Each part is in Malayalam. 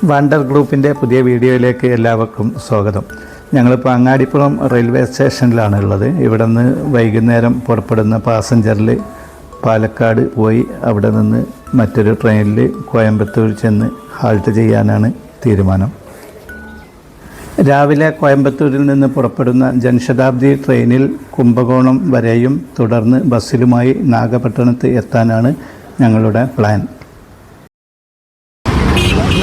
വണ്ടർ ഗ്രൂപ്പിൻ്റെ പുതിയ വീഡിയോയിലേക്ക് എല്ലാവർക്കും സ്വാഗതം. ഞങ്ങളിപ്പോൾ അങ്ങാടിപ്പുറം റെയിൽവേ സ്റ്റേഷനിലാണ് ഉള്ളത്. ഇവിടെ നിന്ന് വൈകുന്നേരം പുറപ്പെടുന്ന പാസഞ്ചറിൽ പാലക്കാട് പോയി അവിടെ നിന്ന് മറ്റൊരു ട്രെയിനിൽ കോയമ്പത്തൂർ ചെന്ന് ഹാൾട്ട് ചെയ്യാനാണ് തീരുമാനം. രാവിലെ കോയമ്പത്തൂരിൽ നിന്ന് പുറപ്പെടുന്ന ജൻശതാബ്ദി ട്രെയിനിൽ കുംഭകോണം വരെയും തുടർന്ന് ബസ്സിലുമായി നാഗപട്ടണത്ത് എത്താനാണ് ഞങ്ങളുടെ പ്ലാൻ.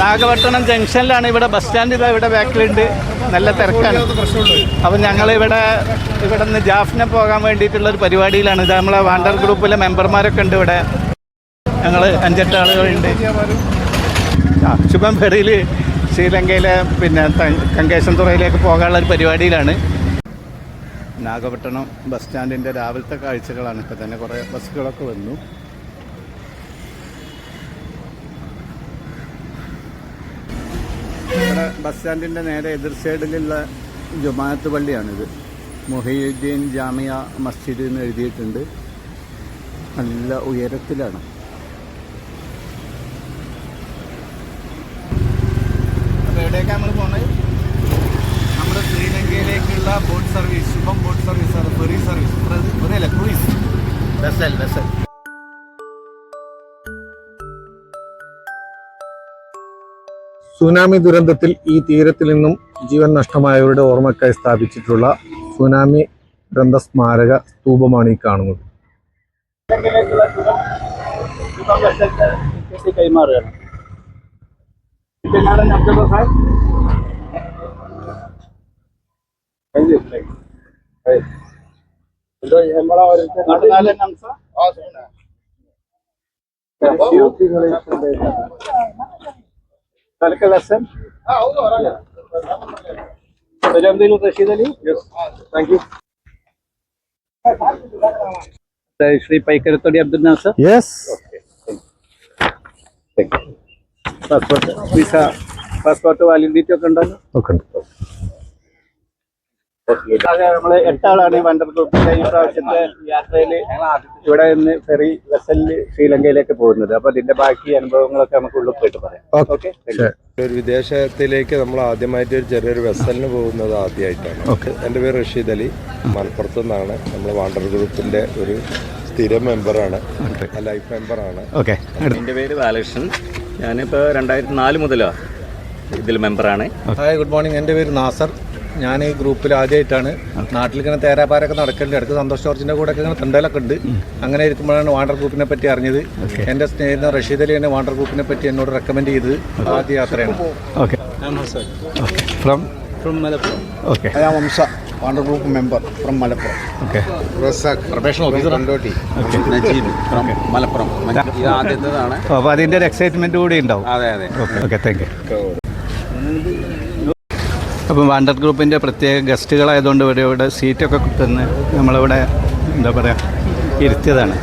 നാഗപട്ടണം ജംഗ്ഷനിലാണ്. ഇവിടെ ബസ് സ്റ്റാൻഡ് ഇവിടെ ബാക്കിലുണ്ട്, നല്ല തിരക്കാണ്. അപ്പം ഞങ്ങൾ ഇവിടെ നിന്ന് ജാഫ്നെ പോകാൻ വേണ്ടിയിട്ടുള്ളൊരു പരിപാടിയിലാണ്. ഇത് നമ്മളെ വാണ്ടർ ഗ്രൂപ്പിലെ മെമ്പർമാരൊക്കെ ഉണ്ട് ഇവിടെ. ഞങ്ങൾ 5-8 ആളുകളുണ്ട്. ശുഭംപേടയിൽ ശ്രീലങ്കയിലെ കങ്കേശൻ തുറയിലേക്ക് പോകാനുള്ളൊരു പരിപാടിയിലാണ്. നാഗപട്ടണം ബസ് സ്റ്റാൻഡിൻ്റെ രാവിലത്തെ കാഴ്ചകളാണ്. ഇപ്പോൾ തന്നെ കുറേ ബസ്സുകളൊക്കെ വന്നു. ഇവിടെ ബസ് സ്റ്റാൻഡിൻ്റെ നേരെ എതിർ സൈഡിലുള്ള ജുമാഅത്ത് പള്ളിയാണിത്. മുഹീദ്ദീൻ ജാമിയ മസ്ജിദ് എന്ന് എഴുതിയിട്ടുണ്ട്. നല്ല ഉയരത്തിലാണ്. അപ്പോൾ എവിടേക്കാണ് നമ്മൾ പോകുന്നത്? നമ്മുടെ ശ്രീലങ്കയിലേക്കുള്ള ബോട്ട് സർവീസ്, ശുഭം ബോട്ട് സർവീസാണ്. ഫെറി സർവീസ്, അതല്ല ക്രൂയിസ് വെസൽ. സുനാമി ദുരന്തത്തിൽ ഈ തീരത്തിൽ നിന്നും ജീവൻ നഷ്ടമായവരുടെ ഓർമ്മയ്ക്കായി സ്ഥാപിച്ചിട്ടുള്ള സുനാമി ദുരന്ത സ്മാരക സ്തൂപമാണ് ഈ കാണുന്നത്. റഷീദ് അലി, ശ്രീ പൈക്കരത്തൊടി അബ്ദുൽ നാസർ. പാസ്പോർട്ട് വാലിഡിറ്റി ഒക്കെ ഉണ്ടല്ലോ. നമ്മൾ 8 ആളാണ് വണ്ടർ ഗ്രൂപ്പിന്റെ ഈ പ്രാവശ്യത്തെ യാത്രയിൽ ഇവിടെ നിന്ന് ഫെറി വെസലിൽ ശ്രീലങ്കയിലേക്ക് പോകുന്നത്. അപ്പൊ അതിന്റെ ബാക്കി അനുഭവങ്ങളൊക്കെ നമുക്ക് ഉള്ളിൽ പോയിട്ട് പറയാം. ഓക്കെ. ഒരു വിദേശത്തിലേക്ക് നമ്മൾ ആദ്യമായിട്ട് ഒരു ചെറിയൊരു വെസലിന് പോകുന്നത് ആദ്യമായിട്ടാണ്. എൻ്റെ പേര് റഷീദ് അലി, മലപ്പുറത്തു നിന്നാണ്. നമ്മൾ വാണ്ടർ ഗ്രൂപ്പിന്റെ ഒരു സ്ഥിരം മെമ്പറാണ്, ലൈഫ് മെമ്പറാണ്. എൻ്റെ പേര് ബാലകൃഷ്ണൻ. ഞാനിപ്പോൾ 2004 മുതലാണ് ഇതിൽ മെമ്പറാണ്. Hi, good morning. എൻ്റെ പേര് നാസർ. ഞാൻ ഈ ഗ്രൂപ്പിൽ ആദ്യമായിട്ടാണ്. നാട്ടിൽ ഇങ്ങനെ തേരാപ്പാരൊക്കെ നടക്കലുണ്ട്. അടുത്ത് സന്തോഷ് ജോർജിൻ്റെ കൂടെ ഒക്കെ ഇങ്ങനെ തണ്ടലൊക്കെ ഉണ്ട്. അങ്ങനെ ഇരിക്കുമ്പോഴാണ് വാണ്ടർ ഗ്രൂപ്പിനെ പറ്റി അറിഞ്ഞത്. എൻ്റെ സ്നേഹിതൻ റഷീദ് അലി എന്നെ വാണ്ടർ ഗ്രൂപ്പിനെ പറ്റി എന്നോട് റെക്കമെൻഡ് ചെയ്തത് ആദ്യ യാത്രയാണ്. Wander group member from Malappuram. Professional officer Malappuram. ഇത് ആദ്യത്തേതാണ്. അപ്പോൾ അതിൻ്റെ ഒരു എക്സൈറ്റ്മെൻറ്റ് കൂടി ഉണ്ടാവും. അതെ. Okay, thank you. അപ്പം വാണ്ടർ ഗ്രൂപ്പിൻ്റെ പ്രത്യേക ഗസ്റ്റുകളായതുകൊണ്ട് ഇവിടെ സീറ്റൊക്കെ തന്ന് നമ്മളിവിടെ എന്താ പറയുക ഇരുത്തിയതാണ്.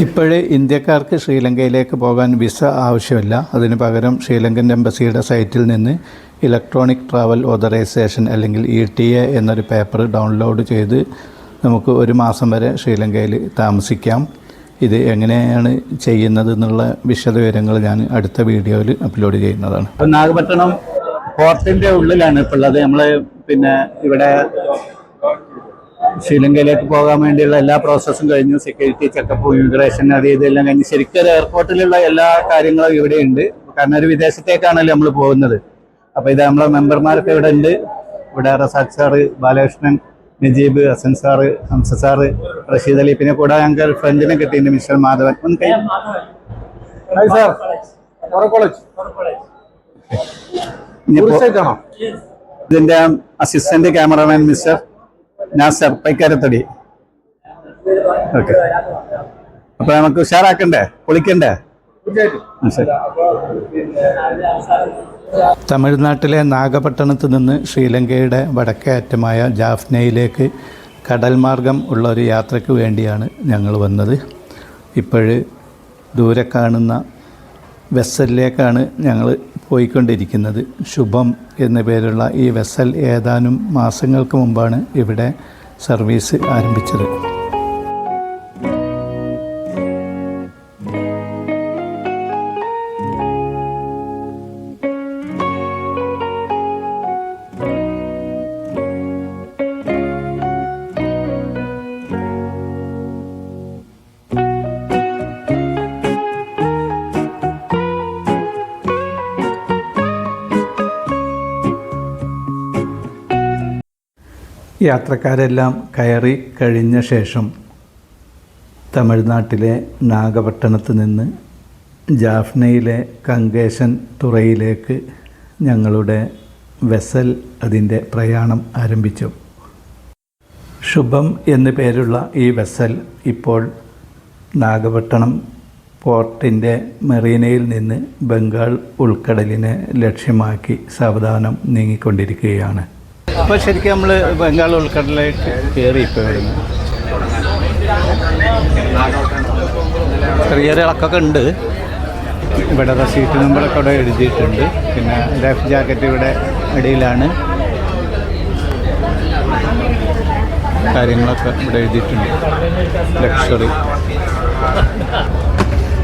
ഇപ്പോഴേ ഇന്ത്യക്കാർക്ക് ശ്രീലങ്കയിലേക്ക് പോകാൻ വിസ ആവശ്യമില്ല. അതിന് പകരം ശ്രീലങ്കൻ എംബസിയുടെ സൈറ്റിൽ നിന്ന് ഇലക്ട്രോണിക് ട്രാവൽ ഓതറൈസേഷൻ അല്ലെങ്കിൽ ETA എന്നൊരു പേപ്പർ ഡൗൺലോഡ് ചെയ്ത് നമുക്ക് 1 മാസം വരെ ശ്രീലങ്കയിൽ താമസിക്കാം. ഇത് എങ്ങനെയാണ് ചെയ്യുന്നത് എന്നുള്ള വിശദവിവരങ്ങൾ ഞാൻ അടുത്ത വീഡിയോയിൽ അപ്ലോഡ് ചെയ്യുന്നതാണ്. നാഗപട്ടണം പോർട്ടിൻ്റെ ഉള്ളിലാണ് ഇപ്പോൾ ഉള്ളത്. നമ്മൾ ഇവിടെ ശ്രീലങ്കയിലേക്ക് പോകാൻ വേണ്ടിയുള്ള എല്ലാ പ്രോസസ്സും കഴിഞ്ഞു. സെക്യൂരിറ്റി ചെക്കപ്പ്, ഇമിഗ്രേഷൻ, ഇതെല്ലാം കഴിഞ്ഞ് ശരിക്കും ഒരു എയർപോർട്ടിലുള്ള എല്ലാ കാര്യങ്ങളും ഇവിടെയുണ്ട്. കാരണം ഒരു വിദേശത്തേക്കാണല്ലോ നമ്മൾ പോകുന്നത്. അപ്പോൾ ഇത് നമ്മളെ മെമ്പർമാരൊക്കെ ഇവിടെ ഉണ്ട്. ഇവിടെ Razak sir, Balakrishnan, Najeeb, Hassan sir, Hamsa sir, Rasheed Ali, പിന്നെ കൂടെ ഞങ്ങൾക്ക് ഫ്രണ്ടിനെ കിട്ടിയിട്ടുണ്ട്, മിസ്റ്റർ മാധവൻ. ഇതിൻ്റെ assistant cameraman mister Nasar Paikkarathadi. Okay, അപ്പോൾ നമുക്ക് ഉഷാറാക്കണ്ടേ, പൊളിക്കണ്ടേ? തമിഴ്നാട്ടിലെ നാഗപട്ടണത്ത് നിന്ന് ശ്രീലങ്കയുടെ വടക്കേ അറ്റമായ ജാഫ്നയിലേക്ക് കടൽ മാർഗം ഉള്ള ഒരു യാത്രയ്ക്ക് വേണ്ടിയാണ് ഞങ്ങൾ വന്നത്. ദൂരെ കാണുന്ന വെസലിലേക്കാണ് ഞങ്ങൾ പോയിക്കൊണ്ടിരിക്കുന്നത്. ശുഭം എന്ന പേരുള്ള ഈ വെസൽ ഏതാനും മാസങ്ങൾക്ക് മുമ്പാണ് ഇവിടെ സർവീസ് ആരംഭിച്ചത്. യാത്രക്കാരെല്ലാം കയറി കഴിഞ്ഞ ശേഷം തമിഴ്നാട്ടിലെ നാഗപട്ടണത്ത് നിന്ന് ജാഫ്നയിലെ കങ്കേശൻ തുറയിലേക്ക് ഞങ്ങളുടെ വെസൽ അതിൻ്റെ പ്രയാണം ആരംഭിച്ചു. ശുഭം എന്നു പേരുള്ള ഈ വെസൽ ഇപ്പോൾ നാഗപട്ടണം പോർട്ടിൻ്റെ മെറീനയിൽ നിന്ന് ബംഗാൾ ഉൾക്കടലിനെ ലക്ഷ്യമാക്കി സാവധാനം നീങ്ങിക്കൊണ്ടിരിക്കുകയാണ്. അപ്പോൾ ശരിക്കും നമ്മൾ ബംഗാൾ ഉൾക്കടലിലേക്ക് കയറി ഇപ്പോൾ വരുന്നു. ചെറിയൊരു ഇളക്കൊക്കെ ഉണ്ട്. ഇവിടെ സീറ്റ് നമ്പറൊക്കെ ഇവിടെ എഴുതിയിട്ടുണ്ട്. പിന്നെ ലൈഫ് ജാക്കറ്റ് ഇവിടെ അടിയിലാണ്. കാര്യങ്ങളൊക്കെ ഇവിടെ എഴുതിയിട്ടുണ്ട്. ലക്ഷറി.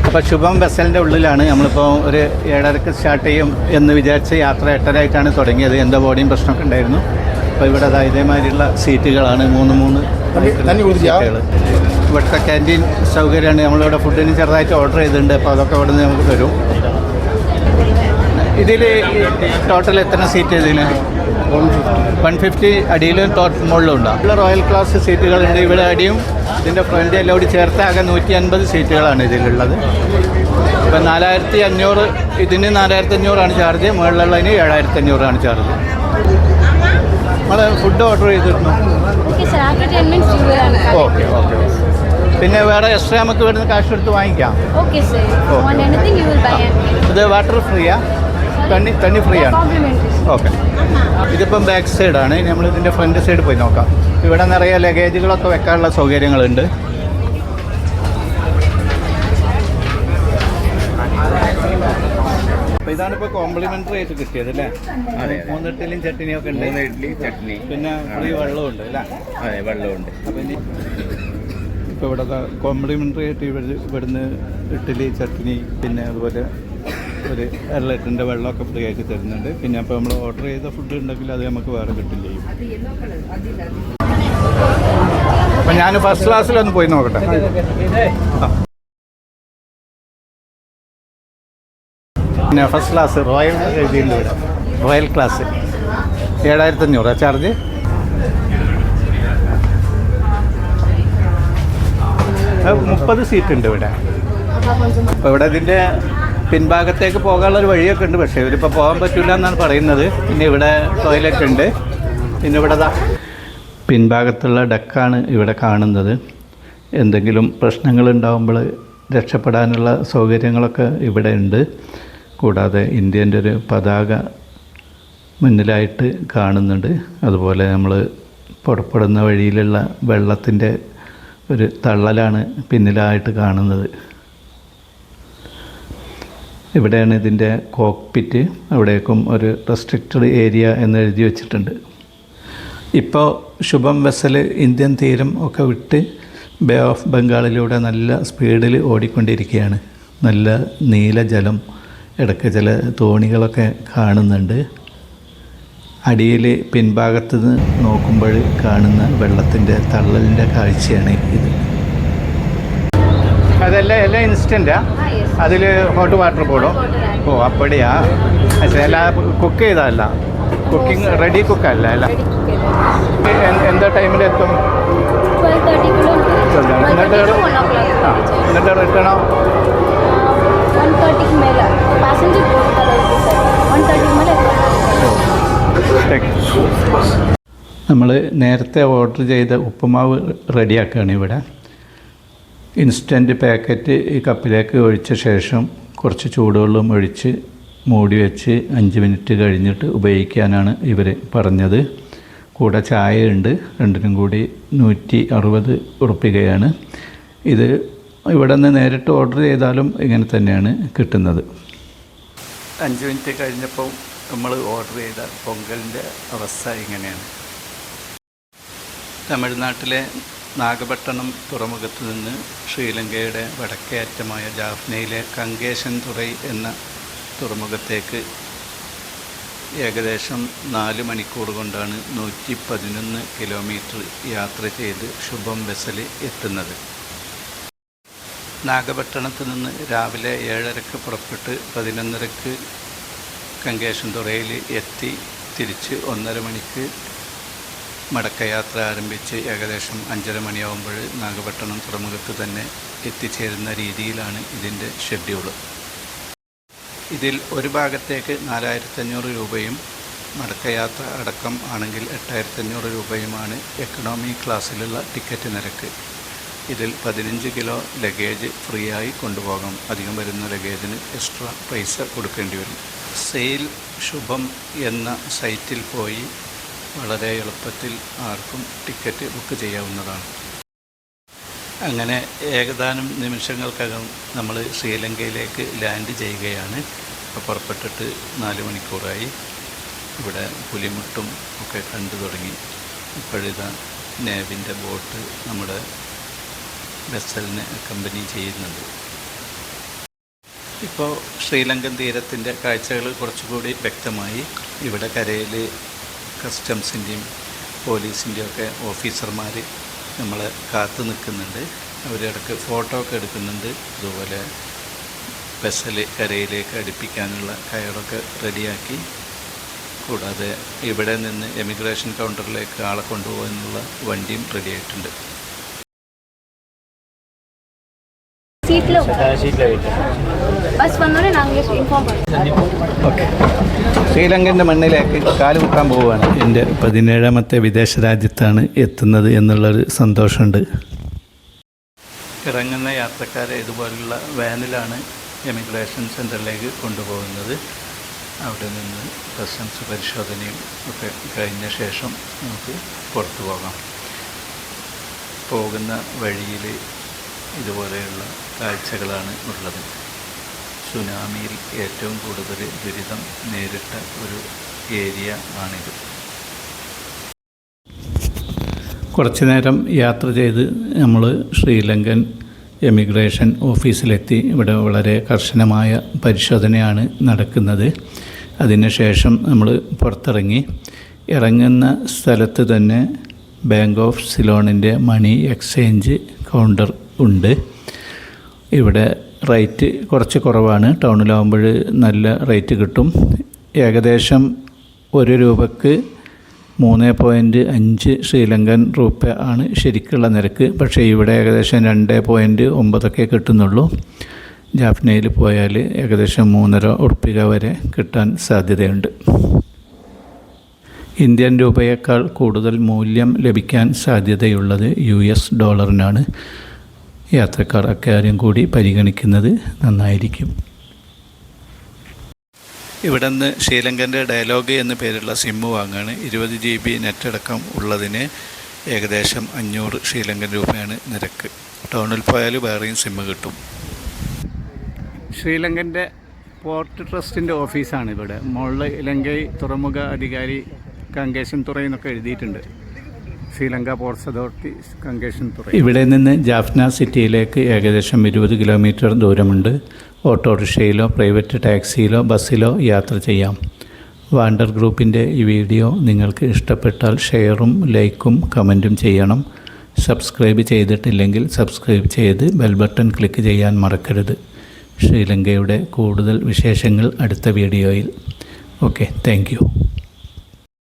അപ്പോൾ ശുഭം വെസലിൻ്റെ ഉള്ളിലാണ്. നമ്മളിപ്പോൾ ഒരു 7:30 സ്റ്റാർട്ട് ചെയ്യും എന്ന് വിചാരിച്ച് യാത്ര 8:30 തുടങ്ങിയത്. എന്തോ ബോഡിയും പ്രശ്നമൊക്കെ ഉണ്ടായിരുന്നു. അപ്പോൾ ഇവിടെ ഇതേമാതിരിയുള്ള സീറ്റുകളാണ് 3 സീറ്റുകൾ. ഇവിടുത്തെ ക്യാൻറ്റീൻ സൗകര്യമാണ്. നമ്മളിവിടെ ഫുഡിന് ചെറുതായിട്ട് ഓർഡർ ചെയ്തിട്ടുണ്ട്. അപ്പോൾ അതൊക്കെ ഇവിടെ നിന്ന് നമുക്ക് തരും. ഇതിൽ ടോട്ടൽ എത്ര സീറ്റ് ഇതിന്? 150 അടിയിലും മുകളിലും ഉണ്ടാകും. ഇവിടെ റോയൽ ക്ലാസ് സീറ്റുകളുണ്ട്. ഇവിടെ അടിയും ഇതിൻ്റെ ഫ്രണ്ട് എല്ലാം കൂടി ചേർത്ത് ആകെ 150 സീറ്റുകളാണ് ഇതിലുള്ളത്. ഇപ്പം 4500, ഇതിന് 4500 ചാർജ്, മുകളിലുള്ളതിന് 7500 ചാർജ്. നമ്മൾ ഫുഡ് ഓർഡർ ചെയ്തിരുന്നു. Okay okay. പിന്നെ വേറെ എക്സ്ട്രാ നമുക്ക് ഇവിടുന്ന് കാശ് എടുത്ത് വാങ്ങിക്കാം. ഇത് വാട്ടർ ഫ്രീയാ? തണ്ണി ഫ്രീ ആണ്. ഓക്കെ. ഇതിപ്പം ബാക്ക് സൈഡാണ്. നമ്മൾ ഇതിൻ്റെ ഫ്രണ്ട് സൈഡ് പോയി നോക്കാം. ഇവിടെ നിറയെ ലഗേജുകളൊക്കെ വെക്കാനുള്ള സൗകര്യങ്ങളുണ്ട്. അപ്പോൾ ഇതാണിപ്പോൾ കോംപ്ലിമെൻ്ററി ആയിട്ട് കിട്ടിയത് അല്ലേ? 3 ഇഡ്ഡലിയും ചട്നിയൊക്കെ ഉണ്ട്. 3 ഇഡ്ഡലി ചട്നി, പിന്നെ ഫ്രീ വെള്ളമുണ്ട് അല്ലേ? അതെ, വെള്ളമുണ്ട്. അപ്പം ഇനി ഇപ്പോൾ ഇവിടെ കോംപ്ലിമെൻ്ററി ആയിട്ട് ഇവിടുന്ന് ഇഡ്ഡലി ചട്നി പിന്നെ അതുപോലെ ഒരു 1 ലിറ്ററിൻ്റെ വെള്ളമൊക്കെ ഫ്രീ ആയിട്ട് തരുന്നുണ്ട്. പിന്നെ അപ്പോൾ നമ്മൾ ഓർഡർ ചെയ്ത ഫുഡ് ഉണ്ടെങ്കിൽ അത് നമുക്ക് വേറെ കിട്ടും ചെയ്യും. അപ്പം ഞാൻ ഫസ്റ്റ് ക്ലാസ്സിലൊന്ന് പോയി നോക്കട്ടെ. പിന്നെ ഫസ്റ്റ് ക്ലാസ് റോയൽ എഴുതിയിട്ടുണ്ട് ഇവിടെ. Royal class 7500 charge. അത് 30 സീറ്റ് ഉണ്ട് ഇവിടെ. അപ്പോൾ ഇവിടെ ഇതിൻ്റെ പിൻഭാഗത്തേക്ക് പോകാനുള്ളൊരു വഴിയൊക്കെ ഉണ്ട്. പക്ഷേ ഇവരിപ്പോൾ പോകാൻ പറ്റില്ല എന്നാണ് പറയുന്നത്. പിന്നെ ഇവിടെ ടോയ്ലറ്റ് ഉണ്ട്. പിന്നെ ഇവിടെ പിൻഭാഗത്തുള്ള ഡെക്കാണ് ഇവിടെ കാണുന്നത്. എന്തെങ്കിലും പ്രശ്നങ്ങളുണ്ടാകുമ്പോൾ രക്ഷപ്പെടാനുള്ള സൗകര്യങ്ങളൊക്കെ ഇവിടെ ഉണ്ട്. കൂടാതെ ഇന്ത്യൻ്റെ ഒരു പതാക മുന്നിലായിട്ട് കാണുന്നുണ്ട്. അതുപോലെ നമ്മൾ പുറപ്പെടുന്ന വഴിയിലുള്ള വെള്ളത്തിൻ്റെ ഒരു തള്ളലാണ് പിന്നിലായിട്ട് കാണുന്നത്. ഇവിടെയാണ് ഇതിൻ്റെ കോക്പിറ്റ്. അവിടേക്കും ഒരു റെസ്ട്രിക്റ്റഡ് ഏരിയ എന്ന് എഴുതി വച്ചിട്ടുണ്ട്. ഇപ്പോൾ ശുഭം വെസൽ ഇന്ത്യൻ തീരം ഒക്കെ വിട്ട് ബേ ഓഫ് ബംഗാളിലൂടെ നല്ല സ്പീഡിൽ ഓടിക്കൊണ്ടിരിക്കുകയാണ്. നല്ല നീല ജലം, ഇടയ്ക്ക് ചില തോണികളൊക്കെ കാണുന്നുണ്ട്. അടിയിൽ പിൻഭാഗത്ത് നിന്ന് നോക്കുമ്പോൾ കാണുന്ന വെള്ളത്തിൻ്റെ തള്ളലിൻ്റെ കാഴ്ചയാണ് ഇത്. അതെല്ലാം ഇൻസ്റ്റൻറ്റാ? അതിൽ ഹോട്ട് വാട്ടർ പോടും? ഓ അപ്പടിയാ. പക്ഷേ എല്ലാം കുക്ക് ചെയ്തതല്ല, കുക്കിംഗ് റെഡി കുക്കല്ല അല്ല. എന്താ ടൈമിലെത്തും? എന്നിട്ട് റിട്ടേണോ? നമ്മൾ നേരത്തെ ഓർഡർ ചെയ്ത ഉപ്പുമാവ് റെഡിയാക്കുകയാണ് ഇവിടെ. ഇൻസ്റ്റൻറ്റ് പാക്കറ്റ് ഈ കപ്പിലേക്ക് ഒഴിച്ച ശേഷം കുറച്ച് ചൂടുവെള്ളം ഒഴിച്ച് മൂടി വെച്ച് 5 മിനിറ്റ് കഴിഞ്ഞിട്ട് ഉപയോഗിക്കാനാണ് ഇവർ പറഞ്ഞത്. കൂടെ ചായ ഉണ്ട്. രണ്ടിനും കൂടി 160 ഉറുപ്പികയാണ്. ഇത് ഇവിടെ നിന്ന് നേരിട്ട് ഓർഡർ ചെയ്താലും ഇങ്ങനെ തന്നെയാണ് കിട്ടുന്നത്. 5 മിനിറ്റ് കഴിഞ്ഞപ്പോൾ നമ്മൾ ഓർഡർ ചെയ്ത പൊങ്കലിൻ്റെ അവസ്ഥ ഇങ്ങനെയാണ്. തമിഴ്നാട്ടിലെ നാഗപട്ടണം തുറമുഖത്ത് നിന്ന് ശ്രീലങ്കയുടെ വടക്കേ അറ്റമായ ജാഫ്നയിലെ കങ്കേശൻതുറൈ എന്ന തുറമുഖത്തേക്ക് ഏകദേശം 4 മണിക്കൂർ കൊണ്ടാണ് 111 കിലോമീറ്റർ യാത്ര ചെയ്ത് ശുഭം വെസൽ എത്തുന്നത്. നാഗപട്ടണത്ത് നിന്ന് രാവിലെ 7:30 പുറപ്പെട്ട് 11:30 കങ്കേശൻതുറയിൽ എത്തി തിരിച്ച് 1:30 മണിക്ക് മടക്കയാത്ര ആരംഭിച്ച് ഏകദേശം 5:30 മണിയാകുമ്പോൾ നാഗപട്ടണം തുറമുഖത്ത് തന്നെ എത്തിച്ചേരുന്ന രീതിയിലാണ് ഇതിൻ്റെ ഷെഡ്യൂള്. ഇതിൽ ഒരു ഭാഗത്തേക്ക് 4,500 രൂപയും മടക്കയാത്ര അടക്കം ആണെങ്കിൽ 8,500 രൂപയുമാണ് എക്കണോമി ക്ലാസ്സിലുള്ള ടിക്കറ്റ് നിരക്ക്. ഇതിൽ 15 കിലോ ലഗേജ് ഫ്രീ ആയി കൊണ്ടുപോകാം. അധികം വരുന്ന ലഗേജിന് എക്സ്ട്രാ പൈസ കൊടുക്കേണ്ടി വരും. സെയിൽ ശുഭം എന്ന സൈറ്റിൽ പോയി വളരെ എളുപ്പത്തിൽ ആർക്കും ടിക്കറ്റ് ബുക്ക് ചെയ്യാവുന്നതാണ്. അങ്ങനെ ഏകദാനം നിമിഷങ്ങൾക്കകം നമ്മൾ ശ്രീലങ്കയിലേക്ക് ലാൻഡ് ചെയ്യുകയാണ്. ഇപ്പോൾ പുറപ്പെട്ടിട്ട് 4 മണിക്കൂറായി. ഇവിടെ പുലിമുട്ടും ഒക്കെ കണ്ടു തുടങ്ങി. ഇപ്പോഴിതാ നേവിൻ്റെ ബോട്ട് നമ്മുടെ വെസലിനെ അക്കമ്പനി ചെയ്യുന്നുണ്ട്. ഇപ്പോൾ ശ്രീലങ്കൻ തീരത്തിൻ്റെ കാഴ്ചകൾ കുറച്ചുകൂടി വ്യക്തമായി. ഇവിടെ കരയിൽ കസ്റ്റംസിൻ്റെയും പോലീസിൻ്റെയും ഒക്കെ ഓഫീസർമാർ നമ്മളെ കാത്തു നിൽക്കുന്നുണ്ട്. അവരിടയ്ക്ക് ഫോട്ടോ ഒക്കെ എടുക്കുന്നുണ്ട്. അതുപോലെ വെസൽ കരയിലേക്ക് അടുപ്പിക്കാനുള്ള കയറൊക്കെ റെഡിയാക്കി. കൂടാതെ ഇവിടെ നിന്ന് എമിഗ്രേഷൻ കൗണ്ടറിലേക്ക് ആളെ കൊണ്ടുപോകാനുള്ള വണ്ടിയും റെഡിയായിട്ടുണ്ട്. ശ്രീലങ്കൻ്റെ മണ്ണിലേക്ക് കാലുകുത്താൻ പോവുകയാണ്. എൻ്റെ 17ാമത്തെ വിദേശ രാജ്യത്താണ് എത്തുന്നത് എന്നുള്ളൊരു സന്തോഷമുണ്ട്. ഇറങ്ങുന്ന യാത്രക്കാരെ ഇതുപോലുള്ള വാനിലാണ് എമിഗ്രേഷൻ സെൻറ്ററിലേക്ക് കൊണ്ടുപോകുന്നത്. അവിടെ നിന്ന് കസ്റ്റംസ് പരിശോധനയും ഒക്കെ കഴിഞ്ഞ ശേഷം നമുക്ക് പുറത്തു പോകാം. പോകുന്ന വഴിയിൽ ഇതുപോലെയുള്ള കാഴ്ചകളാണ് ഉള്ളത്. സുനാമിയിൽ ഏറ്റവും കൂടുതൽ ദുരിതം നേരിട്ട ഒരു ഏരിയ ആണിത്. കുറച്ചു നേരം യാത്ര ചെയ്ത് നമ്മൾ ശ്രീലങ്കൻ എമിഗ്രേഷൻ ഓഫീസിലെത്തി. ഇവിടെ വളരെ കർശനമായ പരിശോധനയാണ് നടക്കുന്നത്. അതിനുശേഷം നമ്മൾ പുറത്തിറങ്ങി. ഇറങ്ങുന്ന സ്ഥലത്ത് തന്നെ ബാങ്ക് ഓഫ് സിലോണിൻ്റെ മണി എക്സ്ചേഞ്ച് കൗണ്ടർ ഉണ്ട്. ഇവിടെ റേറ്റ് കുറച്ച് കുറവാണ്. ടൗണിലാവുമ്പോൾ നല്ല റേറ്റ് കിട്ടും. ഏകദേശം 1 രൂപയ്ക്ക് 3.5 ശ്രീലങ്കൻ രൂപ ആണ് ശരിക്കുള്ള നിരക്ക്. പക്ഷേ ഇവിടെ ഏകദേശം 2.9 കിട്ടുന്നുള്ളൂ. ജാഫ്നയിൽ പോയാൽ ഏകദേശം 3.5 ഉറുപ്പിക വരെ കിട്ടാൻ സാധ്യതയുണ്ട്. ഇന്ത്യൻ രൂപയേക്കാൾ കൂടുതൽ മൂല്യം ലഭിക്കാൻ സാധ്യതയുള്ളത് US ഡോളറിനാണ്. യാത്രക്കാർ അക്കാര്യം കൂടി പരിഗണിക്കുന്നത് നന്നായിരിക്കും. ഇവിടെ നിന്ന് ശ്രീലങ്കൻ്റെ ഡയലോഗ് എന്ന പേരുള്ള സിമ്മ് വാങ്ങുകയാണ്. 20 GB നെറ്റ് അടക്കം ഉള്ളതിന് ഏകദേശം 500 ശ്രീലങ്കൻ രൂപയാണ് നിരക്ക്. ടൗണിൽ പോയാൽ വേറെയും സിമ്മ് കിട്ടും. ശ്രീലങ്കൻ്റെ പോർട്ട് ട്രസ്റ്റിൻ്റെ ഓഫീസാണ് ഇവിടെ. മുകളിൽ ഇലങ്കൈ തുറമുഖ അധികാരി കങ്കേശൻതുറൈ എന്നൊക്കെ എഴുതിയിട്ടുണ്ട്. Sri Lanka ports authority Kankesanthurai. ഇവിടെ നിന്ന് ജാഫ്ന സിറ്റിയിലേക്ക് ഏകദേശം 20 കിലോമീറ്റർ ദൂരമുണ്ട്. ഓട്ടോറിക്ഷയിലോ പ്രൈവറ്റ് ടാക്സിയിലോ ബസ്സിലോ യാത്ര ചെയ്യാം. വാണ്ടർ ഗ്രൂപ്പിൻ്റെ ഈ വീഡിയോ നിങ്ങൾക്ക് ഇഷ്ടപ്പെട്ടാൽ ഷെയറും ലൈക്കും കമൻറ്റും ചെയ്യണം. സബ്സ്ക്രൈബ് ചെയ്തിട്ടില്ലെങ്കിൽ സബ്സ്ക്രൈബ് ചെയ്ത് ബെൽ ബട്ടൺ ക്ലിക്ക് ചെയ്യാൻ മറക്കരുത്. ശ്രീലങ്കയുടെ കൂടുതൽ വിശേഷങ്ങൾ അടുത്ത വീഡിയോയിൽ. Okay, thank you.